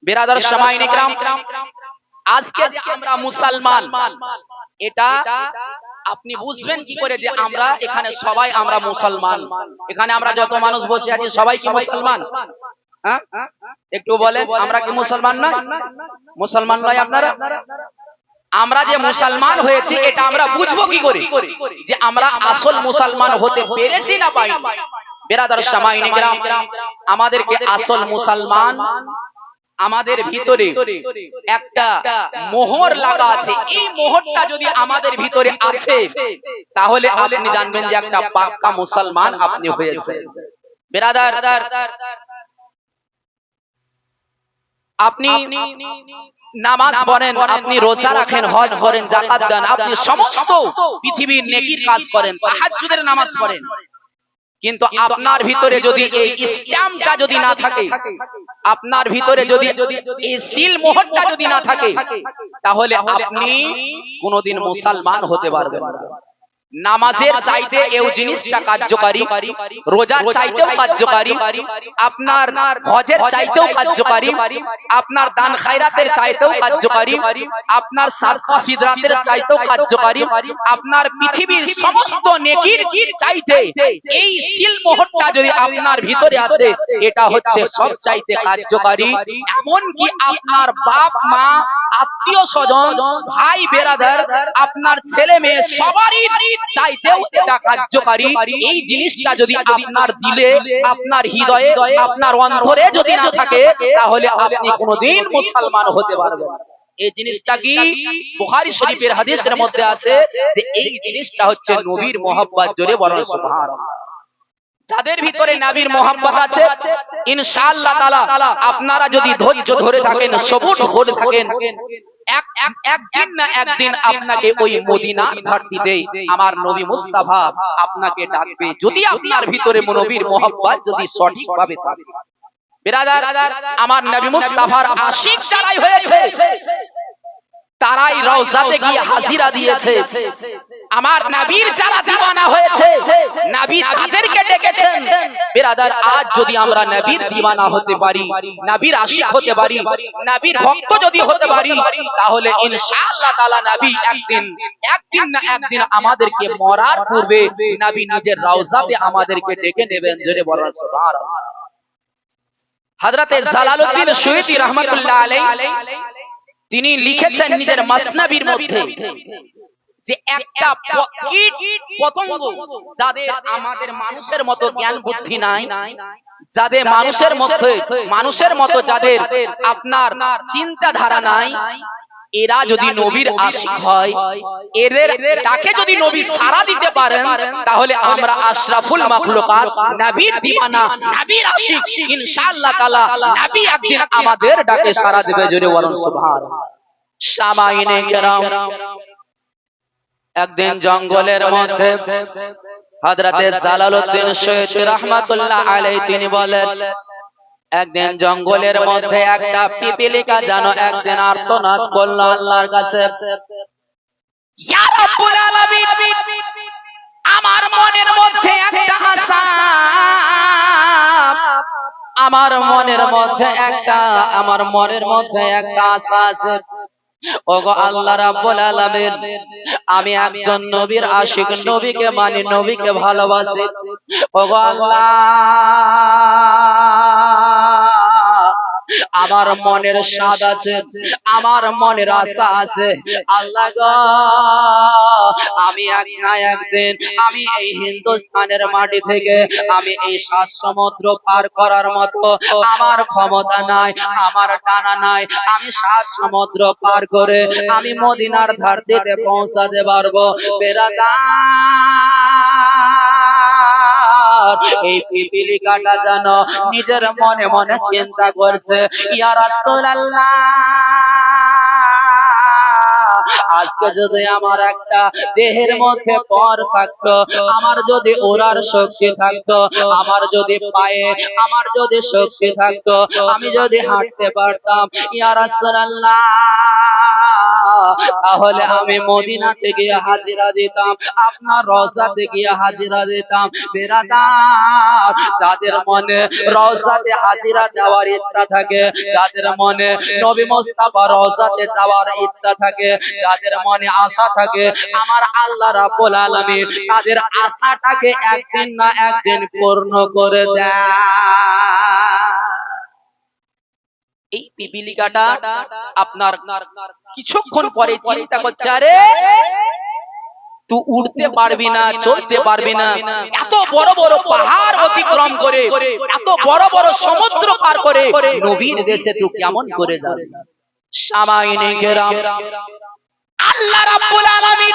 বিরাদার সামাইন ইকরাম, আজকে যে আমরা মুসলমান, এটা আপনি বুঝবেন কি করে যে আমরা এখানে সবাই আমরা মুসলমান? এখানে আমরা যত মানুষ বসে আছি সবাই কি মুসলমান? হ্যাঁ, একটু বলেন, আমরা কি মুসলমান না? মুসলমান নয় আপনারা? আমরা যে মুসলমান হয়েছি এটা আমরা বুঝবো কি করে যে আমরা আসল মুসলমান হতে পেরেছি না পাই? বিরাদার সামাইন ইকরাম, আমাদেরকে আসল মুসলমান, আমাদের ভিতরে একটা মোহর লাগা আছে। এই মোহরটা যদি আমাদের ভিতরে আছে তাহলে আপনি জানবেন যে একটা পাক্কা মুসলমান আপনি হয়েছেন। বিরাদার, আপনি নামাজ পড়েন, আপনি রোজা রাখেন, হজ করেন, যাকাত দেন, আপনি সমস্ত পৃথিবীর নেকির কাজ করেন, তাহাজ্জুদের নামাজ পড়েন, কিন্তু আপনার ভিতরে যদি এই ইসলামটা যদি না থাকে, আপনার ভিতরে যদি এই সিল মোহরটা যদি না থাকে, তাহলে আপনি কোনোদিন মুসলমান হতে পারবেন না। নামাজের চাইতে এই জিনিসটা কার্যকারী, রোজার চাইতেও কার্যকারী, আপনার হজের চাইতেও কার্যকারী, আপনার দান খায়রাতের চাইতেও কার্যকারী, আপনার সাদকা ফিতরাতের চাইতেও কার্যকারী, আপনার পৃথিবীর সমস্ত নেকির চাইতে এই সিল মোহরটা যদি আপনার ভিতরে আছে, এটা হচ্ছে সব চাইতে কার্যকারী। এমন কি আপনার বাপ মা, আত্মীয় স্বজন, ভাই বেরাদার, আপনার ছেলে মেয়ে সবারই চাইতেও এটা কার্যকারী। এই জিনিসটা যদি আপনার দিলে, আপনার হৃদয়ে, আপনার অন্তরে যদি না থাকে, তাহলে আপনি কোনোদিন মুসলমান হতে পারবেন না। এই জিনিসটা কি বুখারী শরীফের হাদিসের মধ্যে আছে যে এই জিনিসটা হচ্ছে নবীর মহব্বত। জোরে বলেন সুবহানাল্লাহ। যাদের ভিতরে নবীর মহব্বত আছে, ইনশাআল্লাহ তাআলা আপনারা যদি ধৈর্য ধরে থাকেন, সবুর ধরে থাকেন, একদিন না একদিন আপনাকে ওই মদিনার ধরতিতে আমার নবী মুস্তাফা আপনাকে ডাকবে, যদি আপনার ভিতরে নবীর মহব্বত যদি সঠিকভাবে থাকে। বিরাদার, আমার নবী মুস্তাফার আশিক যারাই হয়েছে তারাই রওজাতে গিয়ে হাজিরা দিয়েছে। আমার নবীর যারা দিওয়ানা হয়েছে, নবী তাদেরকে ডেকেছেন। বিরাদার, আজ যদি আমরা নবীর দিওয়ানা হতে পারি, নবীর আশিক হতে পারি, নবীর ভক্ত যদি হতে পারি, তাহলে ইনশাআল্লাহ তাআলা নবী একদিন না একদিন আমাদেরকে মরার পূর্বে নবী নিজের রওজাতে আমাদেরকে ডেকে নেবেন। জোরে বলেন সুবহানাল্লাহ। হযরতে জালালউদ্দিন সুয়ুতী রাহমাতুল্লাহ আলাইহি তিনি লিখেছেন নিজের মাসনাবির মধ্যে যে একটা কীট পতঙ্গ, যাদের আমাদের মানুষের মতো জ্ঞান বুদ্ধি নাই, যাদের মানুষের মতো যাদের আপনার চিন্তা ধারা নাই, এরা যদি নবীর আশিক হয়, এদের তাকে যদি নবী সাড়া দিতে পারেন, তাহলে আমরা আশরাফুল মাখলুকাত, নবীর দিওয়ানা, নবীর আশিক, ইনশাআল্লাহ তাআলা নবী একদিন আমাদের ডাকে সাড়া দেবে। জোরে বলুন সুবহানাল্লাহ। সামাইনে কেরাম, একদিন জঙ্গলের মধ্যে হযরতে জালালউদ্দিন সুয়ুতী রাহমাতুল্লাহ আলাইহি তিনি বলেন, একদিন জঙ্গলের মধ্যে একটা পিপীলিকা যেন একদিন আর্তনাদ করল আল্লাহর কাছে, ইয়া রাব্বুল আলামিন, আমার মনের মধ্যে একটা আশা, আমার মনের মধ্যে একটা আশা আছে। ওগো আল্লাহ রাব্বুল আলামিন, আমি একজন নবীর আশিক, নবীকে মানি, নবীকে ভালোবাসি। ওগো আল্লাহ, আমার মনের স্বাদ আছে, আমার মনের আশা আছে। আল্লাহ গো, আমি একদিন আমি এই হিন্দুস্তানের মাটি থেকে আমি এই 7 সমুদ্র পার করার মতো আমার ক্ষমতা নাই, আমার টানা নাই। আমি 7 সমুদ্র পার করে আমি মদিনার ধরতিতে পৌঁছাতে পারবো। এই পিপীলিকাটা যেন নিজের মনে মনে চিন্তা করছে, ইয়া রাসূলুল্লাহ, আজ আজকে যদি আমার একটা দেহের মধ্যে পর থাকতো, আমার যদি ওড়ার শক্তি থাকতো, আমার যদি পায়ে আমার যদি শক্তি থাকতো, আমি যদি হাঁটতে পারতাম, ইয়া রাসূলুল্লাহ, তাহলে আমি মদিনাতে গিয়ে হাজিরা দিতাম, আপনার রওজাতে গিয়ে হাজিরা দিতাম। বেরাদার, যাদের মনে রওজাতে হাজিরা দেওয়ার ইচ্ছা থাকে, যাদের মনে নবী মুস্তাফা রওজাতে যাওয়ার ইচ্ছা থাকে, যাদের মনে আশা থাকে, আমার আল্লাহ রাব্বুল আলামিন তাদের আশাটাকে একদিন না একদিন পূর্ণ করে দেয়। এই পিপিলিকাটা আপনার কিছুক্ষণ পরে চিন্তা করছে, আরে তুই উড়তে পারবি না, চলতে পারবি না, এত বড় বড় পাহাড় অতিক্রম করে, এত বড় বড় সমুদ্র পার করে নবীর দেশে তুই কেমন করে যাবি? সামাইনে কেরাম, আল্লাহ রাব্বুল আলামিন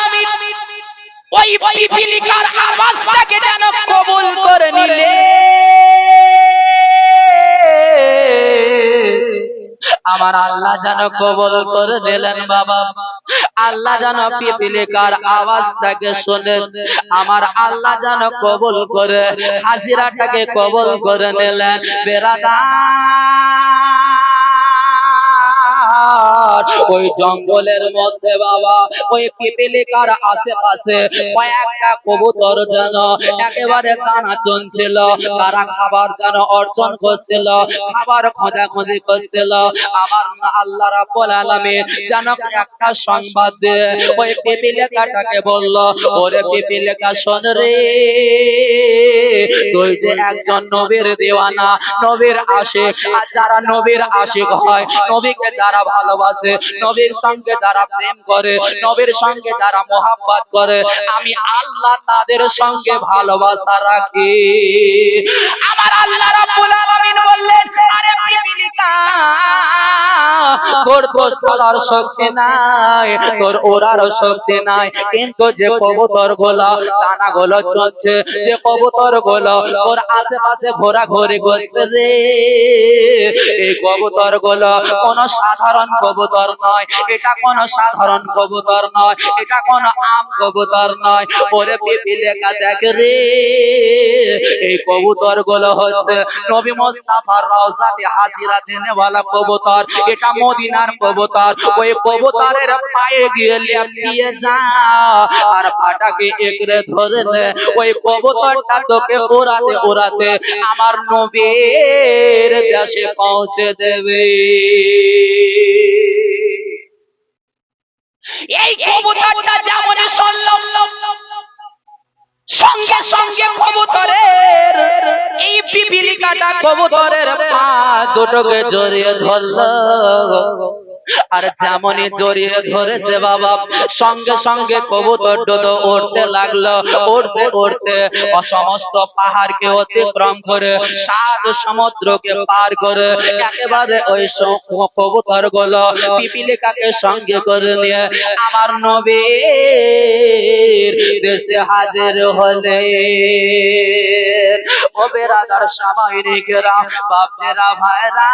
ওই পিপিলিকার আওয়াজটাকে যেন কবুল করে নিলে। আমার আল্লাহ যেন কবুল করে দিলেন বাবা। আল্লাহ যেন পিপিলিকার আওয়াজটাকে শুনে আমার আল্লাহ যেন কবুল করে হাজিরাটাকে কবুল করে নিলেন। বেরাদার, ওই জঙ্গলের মধ্যে বাবা, ওই পিপিলিকার আশেপাশে কয়েকটা কবুতর যেন একেবারে দানা চুনছিল, তারা খাবার যেন অর্জন করছিল, খাবার খোঁজাখুঁজি করছিল। আমার আল্লাহ রাব্বুল আলামিন যেন একটা সংবাদ দিয়ে ওই পিপিলিকাটাকে বলল, ওরে পিপিলিকা শোন রে, তুই যে একজন নবীর দেওয়ানা, নবীর আশিক, আর যারা নবীর আশিক হয়, নবীকে যারা ভালোবাসে, নবীর সঙ্গে যারা প্রেম করে, নবীর সঙ্গে যারা মোহাব্বত করে, আমি আল্লাহ তাদের সঙ্গে ভালোবাসা রাখি। আমার আল্লাহ রাব্বুল আলামিন বললেন, আরে পিপিলিকা, তোর তো চলার শক্তি নাই, তোর ওড়ার শক্তি নাই, কিন্তু যে কবুতর গুলো দানা গুলো চলছে, যে কবুতর গুলো তোর আশেপাশে ঘোরাঘুরি করছে রে, এই কবুতর গুলো কোন সাধারণ কবুতর নয়, এটা কোন সাধারণ কবুতর নয়, এটা কোন আম কবুতর নয়। ওরে পিপিলিকা দেখ রে, এই কবুতর গুলো হচ্ছে নবী মুস্তাফার রওজাতে হাজিরা দেনেওয়ালা কবুতর, এটা মদিনার কবুতর। ওই কবুতরের পায়ে গিয়ে লেপিয়ে যা, আর পাটাকে একরে ধরে নে, ওই কবুতরটা তোকে ওড়াতে ওড়াতে আমার নবীর দেশে পৌঁছে দেবে। এই কবুতরটা যেমন শুনলাম, সঙ্গে সঙ্গে কবুতরের এই পিপিলিকাটা কবুতরের পা দুটোকে জড়িয়ে ধরলো, আর যেমনই জড়িয়ে ধরেছে বাবা, সঙ্গে সঙ্গে কবুতর দুটো উড়তে লাগলো, উড়তে উড়তে সমস্ত পাহাড়কে অতিক্রম করে, সাত সমুদ্রকে পার করে একেবারে ওই কবুতর গুলো পিপিলিকাকে সঙ্গে করে নিয়ে আমার নবীর দেশে হাজির হলে। ও বেরাদার, সামাইনে কেরাম, বাপেরা ভাইরা,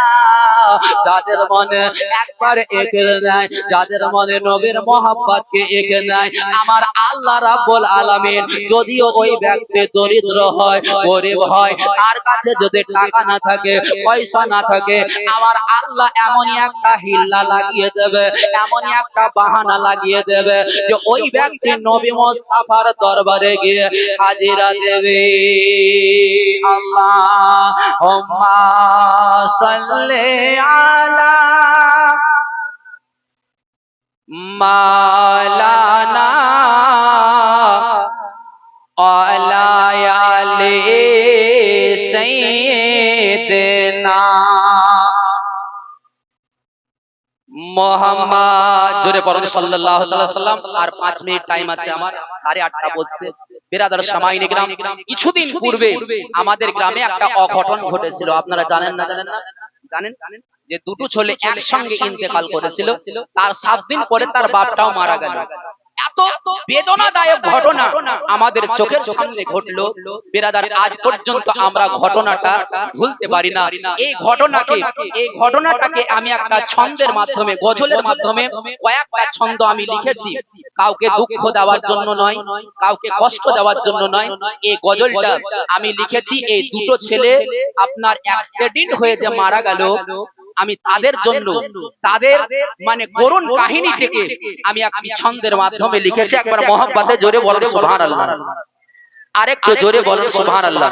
যাদের মনে একবার এঁকে নেয়, যাদের মনে নবীর মোহাব্বতকে এঁকে নেয়, আমার আল্লাহ রাব্বুল আলামিন যদিও ওই ব্যক্তি দরিদ্র হয়, গরিব হয়, তার কাছে যদি টাকা না থাকে, পয়সা না থাকে, আমার আল্লাহ এমনই একটা হিল্লা লাগিয়ে দেবে, এমনই একটা বাহানা লাগিয়ে দেবে যে ওই ব্যক্তি নবী মুস্তাফার দরবারে গিয়ে হাজিরা দেবে। আল্লাহুম্মা সাল্লি আলা মাওলানা আলা আলি সাইয়্যিদিনা মুহাম্মদ, জোরে পড়ুন সাল্লাল্লাহু আলাইহি ওয়াসাল্লাম। আর 5 মিনিট টাইম আছে আমার, 8:30 বাজতে। বিরাদার সামাইনে গ্রাম, কিছুদিন পূর্বে আমাদের গ্রামে একটা অঘটন ঘটেছিল, আপনারা জানেন না? জানেন না? জানেন যে দুটো ছেলে একসঙ্গে ইন্তেকাল করেছিল, তার 7 দিন পরে তার বাপটাও মারা গেল। এত এত বেদনাদায়ক ঘটনা আমাদের চোখের সামনে ঘটলো বিরাদার, আজ পর্যন্ত আমরা ঘটনাটা ভুলতে পারি না। এই ঘটনাটাকে আমি একটা ছন্দের মাধ্যমে, গজলের মাধ্যমে কয়েকটা ছন্দ আমি লিখেছি, কাউকে দুঃখ দেওয়ার জন্য নয়, কাউকে কষ্ট দেওয়ার জন্য নয়। এই গজলটা আমি লিখেছি এই দুটো ছেলে আপনার অ্যাক্সিডেন্ট হয়ে যে মারা গেল, আমি তাদের জন্য, তাদের মানে করুণ কাহিনী থেকে আমি একটি ছন্দের মাধ্যমে লিখেছি। একবার মহব্বতে জোরে বলেন সুবহানাল্লাহ, আরেকটু জোরে বলেন সুবহানাল্লাহ,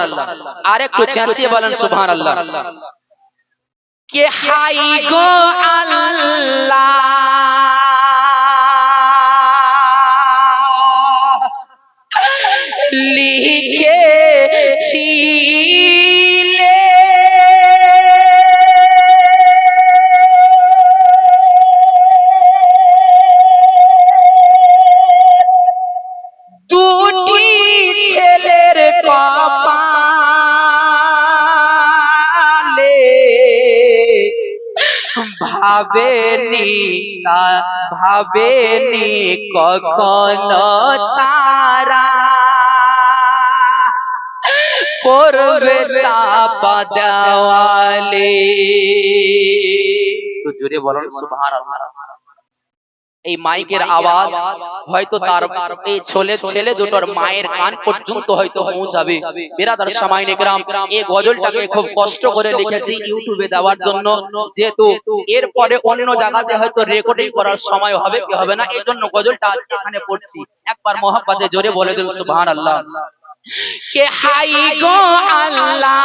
আরেকটু চেঁচিয়ে বলেন সুবহানাল্লাহ। কে হাই গো আল্লাহ লিখেছিলে দুটি ছেলের কপালে, ভাবেনি কখনো তারা পড়বে চাপা দেওয়ালে। তো জোরে বলেন সুবহানাল্লাহ। এই মাইকের আওয়াজ হয়তো তার এই ছেলে দুটোর মায়ের কান পর্যন্ত হয়তো পৌঁছাবে। বিরাদার সামাইনে کرام, এই গজলটাকে খুব কষ্ট করে লিখেছি ইউটিউবে দেওয়ার জন্য, যেহেতু এরপরে অন্য জায়গাতে হয়তো রেকর্ডিং করার সময় হবে কি হবে না, এই জন্য গজলটা আজকে এখানে পড়ছি। একবার মহব্বতে জোরে বলে দিন সুবহানাল্লাহ। কে হাই গো আল্লাহ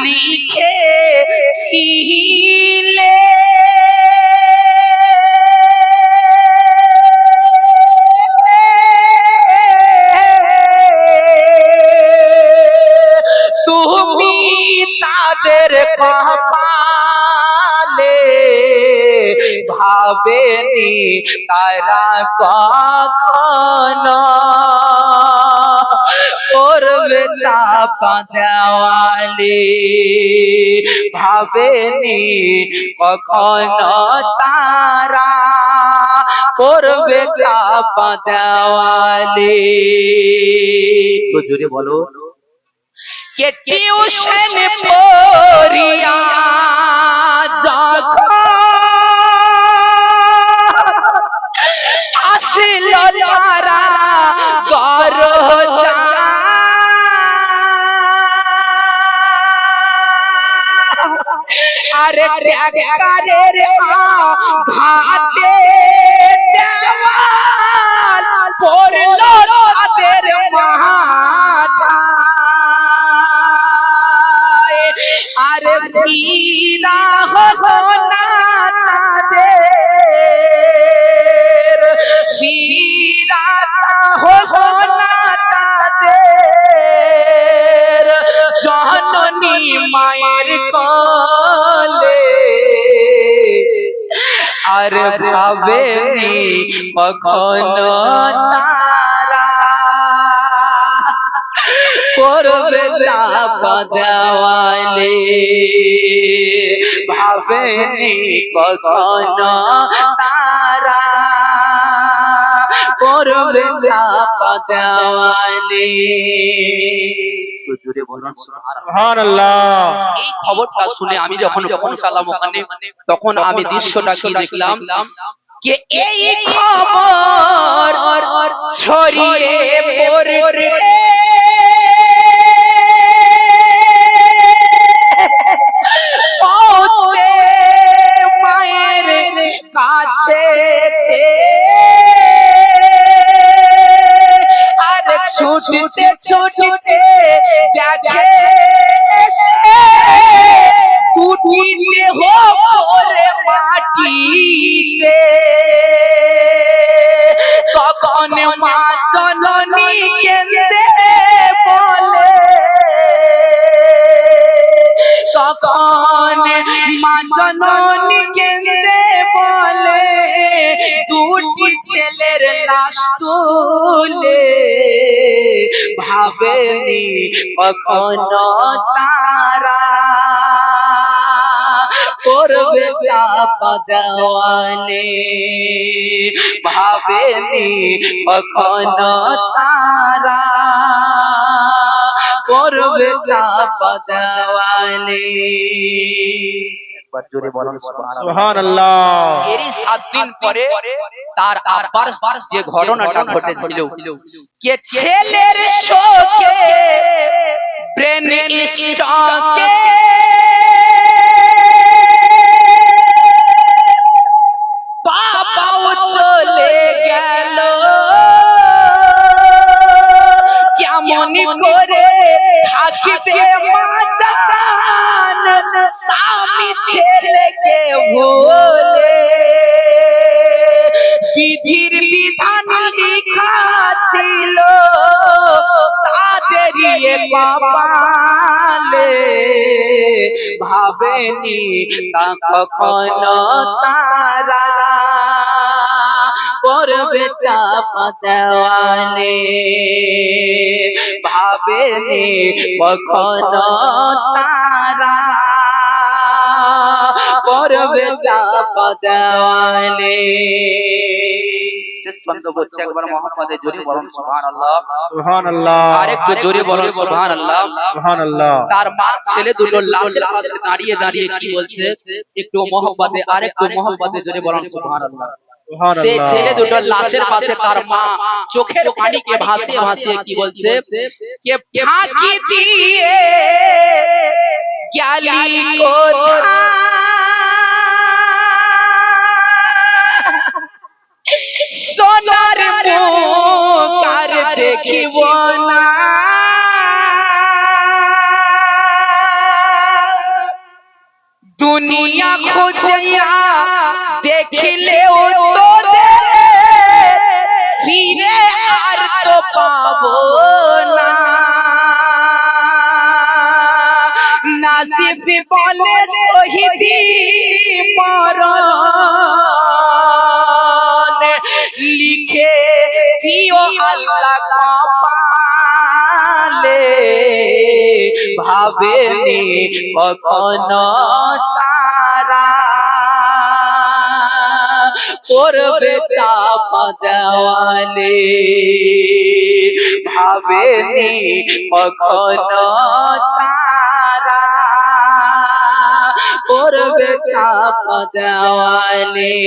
লিখেছিলে তুমি তাদের কপালে, ভাবেনি তারা কখনো পড়বে চাপা দেওয়ালে, ভাবেনি কখনো তারা পড়বে চাপা দেওয়ালে। তো জোরে বলো। কে টিউশন পড়িয়া যখন আসিল তারা দরজা, আরে ট্যাকারের আঘাতে দেওয়াল পড়ল তাদের মাথায়, আরে ভিড়া হলো না তাদের, ভিড়া হলো না তাদের জননী মায়ের কোলে, আর ভাবেনি কখনো তারা পড়বে চাপা দেওয়ালে, ভাবেনি কখনো তারা পড়বে চাপা দেওয়ালে। জোরে বলুন সুবহানাল্লাহ। এই খবরটা শুনে আমি যখন পৌঁছালাম ওখানে, তখন আমি দৃশ্যটা কি দেখলাম, যে এই খবর ছড়িয়ে পড়ে পৌঁছে মায়ের কাছে, আর ছুটতে ছুটতে দেখে দুটি দেহ পড়ে মাটিতে, তখন মা জননী কেঁদে বলে, তখন মা জননী কেঁদে বলে, দুটি ছেলের লাশ তুলে ভাবেনি কখনো তারা করবে চাপা দেওয়ালে ভাবেনি কখনো তারা করবে চাপা দেওয়ালে একবার জোরে বলুন সুবহানাল্লাহ। এরই 7 দিন পরে তার আব্বার যে ঘটনাটা ঘটেছিল কে ছেলের শোকে ব্রেন স্ট্রোকে বাবাও চলে গেল কেমন করে থাকবে মাজান স্বামী ছেলেকে ভুলে বিধির বিধান লেখা ছিল তাদেরই কপালে ভাবেনি তা কখনো তারা করবে চাপা দেওয়ালে ভাবেনি কখনো তারা করবে চাপা দেওয়ালে শেষ ছন্দ বলছে একবার মোহাম্মদে জোরে বলুন সুবহানাল্লাহ সুবহানাল্লাহ আরেকটু জোরে বলুন সুবহানাল্লাহ সুবহানাল্লাহ। তার মা ছেলে দুটো লাশের পাশে দাঁড়িয়ে দাঁড়িয়ে কি বলছে একটু মোহাম্মদে আরেকটু মোহাম্মদে জোরে বলুন সুবহানাল্লাহ। সে ছেলে দুটো লাশের পাশে তার মা চোখের পানিকে ভাসিয়ে ভাসিয়ে কি বলছে কে ফাঁকি দিয়ে গেলি কোথায় সোনার মুখ আর দেখিব না দুনিয়া খুঁজিয়া দেখিলেও তোদের ফিরে আর তো পাবো না নাসিব বলে শহীদি মরণ লিখে দিও আল্লাহ কপালে ভাবেনি কখনো তারা করবে চাপা দেওয়ালে ভাবেনি কখনো তারা করবে চাপা দেওয়ালে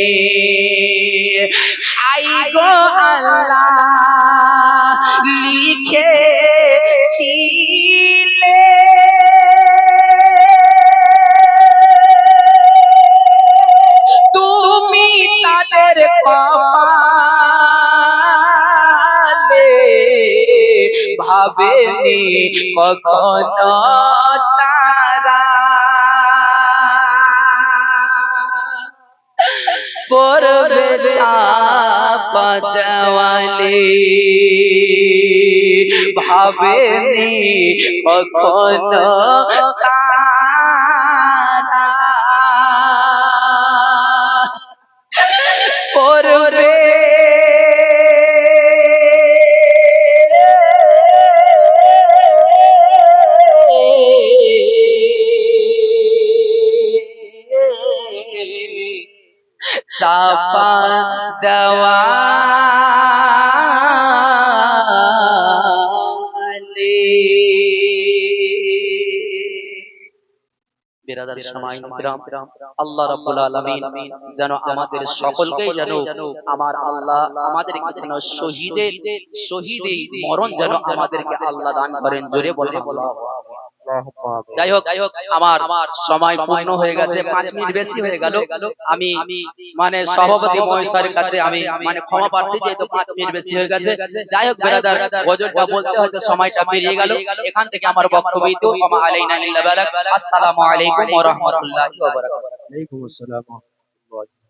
হাই গো আল্লাহ লিখে ছিলে তুমি তাদের কপালে ভাবেনি কখনো তারা করবে চাপা দেওয়ালে ভাবেনি কখনো তারা করবে চাপা দেওয়ালে বিরাদার সমাই কিরাম আল্লাহ রাব্বুল আলামিন যেন আমাদের সকলকে যেন আমার আল্লাহ আমাদেরকে যেন শহীদের মরণ যেন আমাদেরকে আল্লাহ দান করেন জোরে বলেন আল্লাহ। যাই হোক আমার সময় পূর্ণ হয়ে গেছে 5 মিনিট বেশি হয়ে গেল আমি মানে সভাপতি মহেশের কাছে আমি মানে ক্ষমা প্রার্থী যেহেতু 5 মিনিট বেশি হয়ে গেছে। যাই হোক ব্রাদার ওজনটা বলতে হয়তো সময়টা পেরিয়ে গেল এখান থেকে আমার বক্তব্য তো ওয়া আলাইনা ইল্লা বালাগ। আসসালামু আলাইকুম ওয়া রাহমাতুল্লাহি ওয়া বারাকাতুহু। ওয়া আলাইকুম আসসালাম ওয়া রাহমাতুল্লাহি